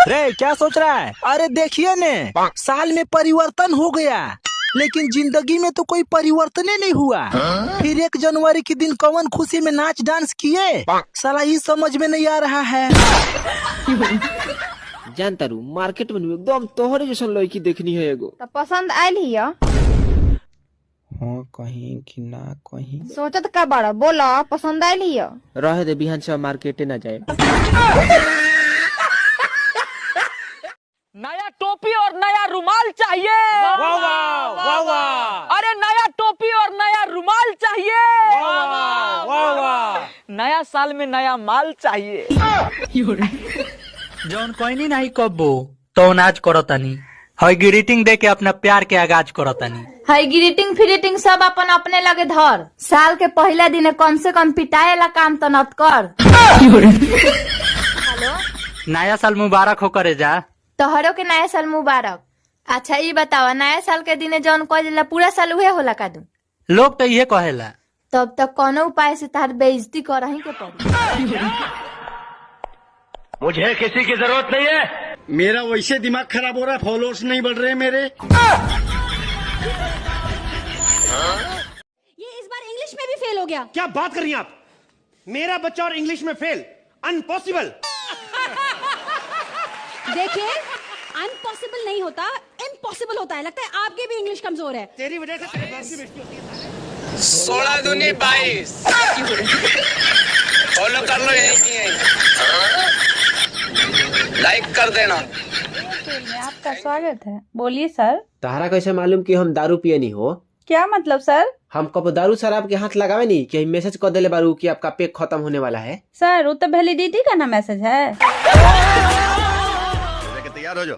रे क्या सोच रहा है? अरे देखिए ने, साल में परिवर्तन हो गया, लेकिन जिंदगी में तो कोई परिवर्तन ही नहीं हुआ। फिर 1 जनवरी के दिन कौन खुशी में नाच डांस किए, साला ही समझ में नहीं आ रहा है। जानता रू मार्केट में एकदम तोहरे जैसा लड़की देखनी है एगो। तो पसंद आयल ही है? हाँ कहीं कि ना कहीं। सोचत का बड़ा बोला पसंद आयल ही है? रह दे बिहान से मार्केटे ना जाए। नया टोपी और नया रुमाल चाहिए। वाह वाह वाह वाह। अरे नया टोपी और नया रुमाल चाहिए। वाह वाह वाह। नया साल में नया माल चाहिए। जौन कोई नहीं कब्बो तो नाच करतानी, हई ग्रीटिंग दे के अपना प्यार के आगाज करतानी। हई ग्रीटिंग फिरिटिंग सब अपन अपने लगे धर। साल के पहला दिन कम से कम पिटाए ला काम तो नत कर। हेलो, नया साल मुबारक हो करे जा। तोहरों के नया साल मुबारक। अच्छा ये बतावा, नया साल के दिन जौन कह पूरा साल उहे होला का दू? लोग तो ये कहेला। तब तक कोनो उपाय से तार बेइज्जती करही के पड़ी। मुझे किसी की जरूरत नहीं है। मेरा वैसे दिमाग खराब हो रहा है, फॉलोअर्स नहीं बढ़ रहे मेरे। ये इस बार इंग्लिश में भी फेल हो गया। क्या बात कर रही हैं आप? मेरा बच्चा और इंग्लिश में फेल, अनपॉसिबल। देखिए, अनपॉसिबल नहीं होता, इम्पॉसिबल होता है। लगता है आपकी भी इंग्लिश कमजोर है। तेरी वजह से तेरे बॉस की बेइज्जती होती है। 16 दूनी 22। फॉलो कर लो यही लाइक कर देना। आपका स्वागत है। बोलिए सर। तारा कैसे मालूम कि हम दारू पिए नहीं हो? क्या मतलब सर? हम कब दारू शराब के हाथ लगावे नहीं कि मैसेज कर देले बारू कि आपका पैक खत्म होने वाला है। सर वो तो वैलिडिटी का ना मैसेज है। तैयार हो जो,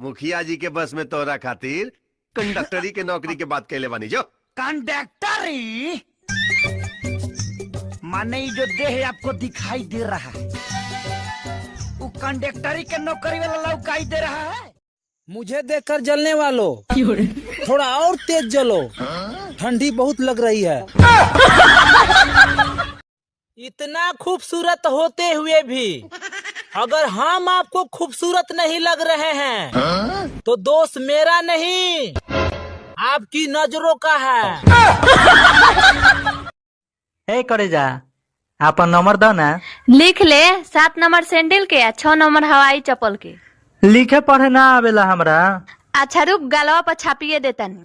मुखिया जी के बस में तोरा खातिर कंडक्टरी के नौकरी के बात कहले बानी जो। कंडक्टरी माने जो देह आपको दिखाई दे रहा है, वो कंडक्टरी के नौकरी वाला लौकाई दे रहा है। मुझे देखकर जलने वालों, थोड़ा और तेज जलो, ठंडी बहुत लग रही है। इतना खूबसूरत होते हुए भी अगर हम आपको खूबसूरत नहीं लग रहे हैं तो दोष मेरा नहीं, आपकी नजरों का है। ए करे जा, आपन नंबर दो ना। लिख ले, 7 नंबर सैंडल के या 6 नंबर हवाई चप्पल के। लिखे पढ़े ना आवेला हमरा। अच्छा रुक, गलवा पर छापिए देता नहीं।